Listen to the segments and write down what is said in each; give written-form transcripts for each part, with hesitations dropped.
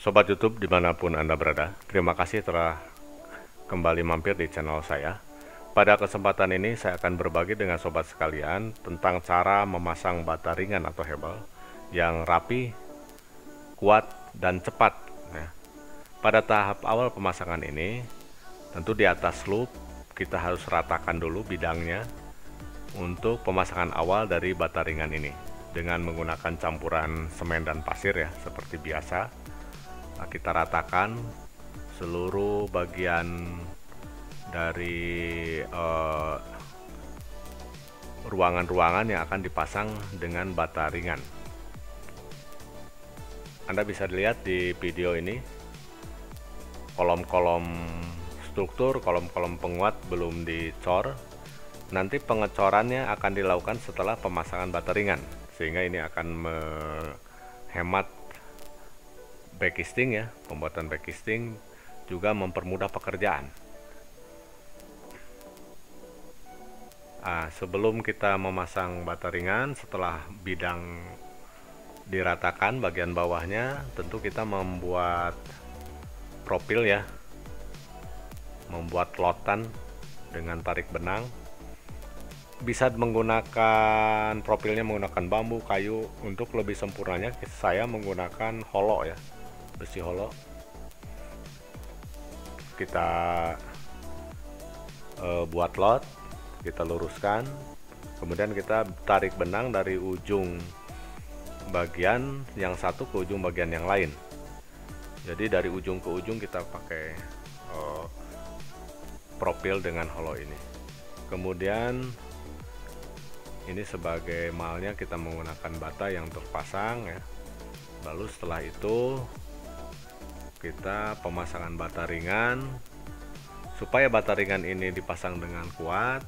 Sobat YouTube dimanapun Anda berada, terima kasih telah kembali mampir di channel saya. Pada kesempatan ini saya akan berbagi dengan sobat sekalian tentang cara memasang bata ringan atau hebel yang rapi, kuat, dan cepat. Nah, pada tahap awal pemasangan ini, tentu di atas loop kita harus ratakan dulu bidangnya untuk pemasangan awal dari bata ringan ini dengan menggunakan campuran semen dan pasir ya, seperti biasa. Nah, kita ratakan seluruh bagian dari ruangan-ruangan yang akan dipasang dengan bata ringan. Anda bisa lihat di video ini, kolom-kolom struktur, kolom-kolom penguat belum dicor. Nanti pengecorannya akan dilakukan setelah pemasangan bata ringan, sehingga ini akan menghemat backcasting ya, pembuatan backcasting, juga mempermudah pekerjaan. Sebelum kita memasang bata ringan, setelah bidang diratakan bagian bawahnya, tentu kita membuat profil ya, membuat lotan dengan tarik benang. Bisa menggunakan profilnya menggunakan bambu, kayu. Untuk lebih sempurnanya saya menggunakan holo ya, besi holo. Kita buat lot, kita luruskan, kemudian kita tarik benang dari ujung bagian yang satu ke ujung bagian yang lain. Jadi dari ujung ke ujung kita pakai profil dengan holo ini. Kemudian ini sebagai malnya kita menggunakan bata yang terpasang ya. Lalu setelah itu kita pemasangan bata ringan. Supaya bata ringan ini dipasang dengan kuat,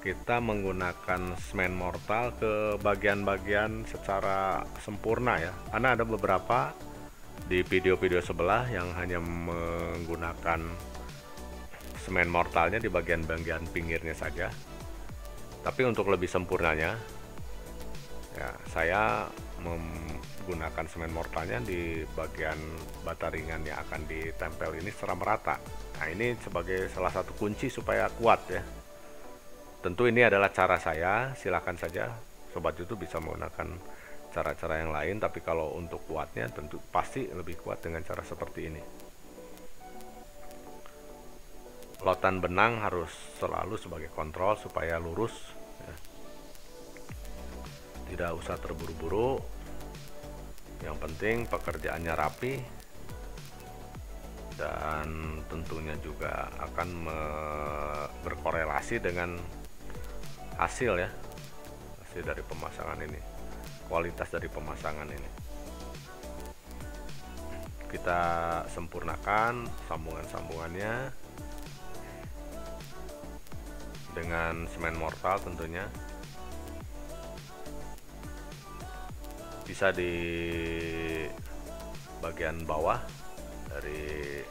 kita menggunakan semen mortal ke bagian-bagian secara sempurna ya. Karena ada beberapa di video-video sebelah yang hanya menggunakan semen mortalnya di bagian-bagian pinggirnya saja. Tapi untuk lebih sempurnanya ya, saya menggunakan semen mortalnya di bagian bata ringan yang akan ditempel ini secara merata. Nah, ini sebagai salah satu kunci supaya kuat ya. Tentu ini adalah cara saya, silakan saja sobat YouTube bisa menggunakan cara-cara yang lain, tapi kalau untuk kuatnya tentu pasti lebih kuat dengan cara seperti ini. Lotan benang harus selalu sebagai kontrol supaya lurus ya. Tidak usah terburu-buru, yang penting pekerjaannya rapi, dan tentunya juga akan berkorelasi dengan hasil ya, hasil dari pemasangan ini, kualitas dari pemasangan ini. Kita sempurnakan sambungan-sambungannya dengan semen mortal tentunya. Bisa di bagian bawah dari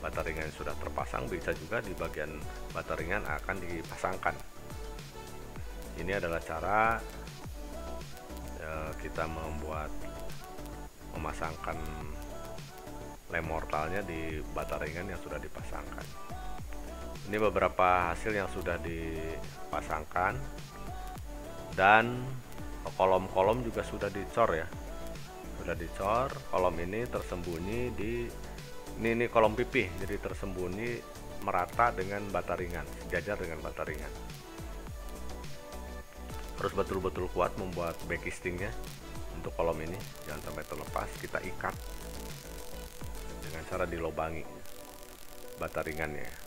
bata ringan yang sudah terpasang, bisa juga di bagian bata ringan akan dipasangkan. Ini adalah cara kita memasangkan lem mortalnya di bata ringan yang sudah dipasangkan. Ini beberapa hasil yang sudah dipasangkan, dan kolom-kolom juga sudah dicor ya, sudah dicor. Kolom ini tersembunyi di ini kolom pipih, jadi tersembunyi merata dengan bata ringan, sejajar dengan bata ringan. Harus betul-betul kuat membuat backcastingnya untuk kolom ini, jangan sampai terlepas. Kita ikat dengan cara dilobangi bata ringannya.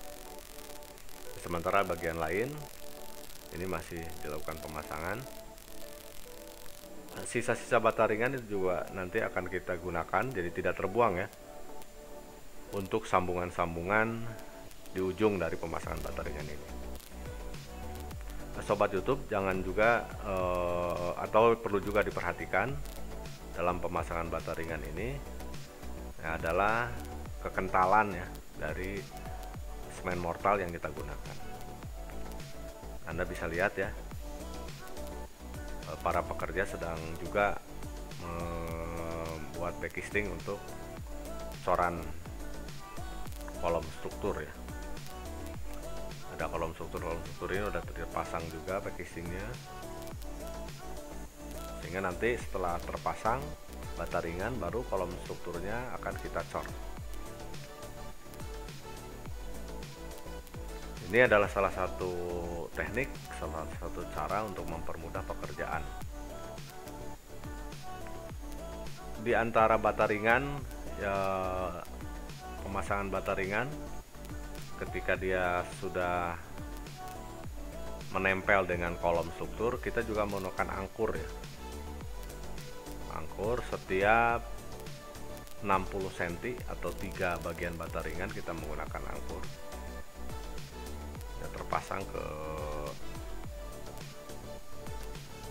Sementara bagian lain ini masih dilakukan pemasangan. Sisa-sisa bata ringan itu juga nanti akan kita gunakan, jadi tidak terbuang ya, untuk sambungan-sambungan di ujung dari pemasangan bata ringan ini. Sobat YouTube, jangan juga atau perlu juga diperhatikan dalam pemasangan bata ringan ini adalah kekentalan ya dari semen mortal yang kita gunakan. Anda bisa lihat ya, para pekerja sedang juga membuat backcasting untuk pengbocoran kolom struktur ya. Ada kolom struktur ini udah terpasang juga casingnya, sehingga nanti setelah terpasang bata ringan baru kolom strukturnya akan kita cor. Ini adalah salah satu teknik, salah satu cara untuk mempermudah pekerjaan. Di antara bata ringan ya, pemasangan bata ringan ketika dia sudah menempel dengan kolom struktur, kita juga menggunakan angkur ya. Angkur setiap 60 cm atau 3 bagian bata ringan kita menggunakan angkur ya, terpasang ke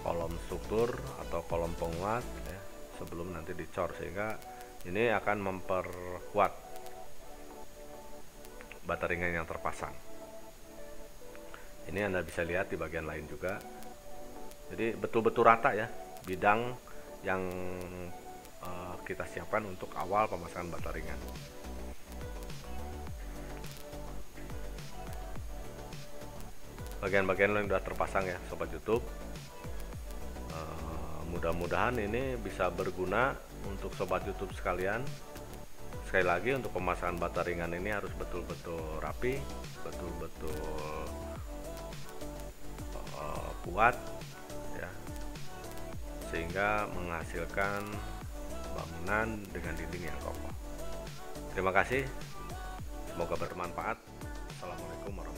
kolom struktur atau kolom penguat ya, sebelum nanti dicor, sehingga ini akan memperkuat bata ringan yang terpasang. Ini Anda bisa lihat di bagian lain juga. Jadi betul-betul rata ya bidang yang kita siapkan untuk awal pemasangan bata ringan. Bagian-bagian lain sudah terpasang ya Sobat YouTube. Mudah-mudahan ini bisa berguna untuk Sobat YouTube sekalian. Sekali lagi, untuk pemasangan bata ringan ini harus betul-betul rapi, betul-betul kuat ya, sehingga menghasilkan bangunan dengan dinding yang kokoh. Terima kasih, semoga bermanfaat. Assalamualaikum warahmatullahi wabarakatuh.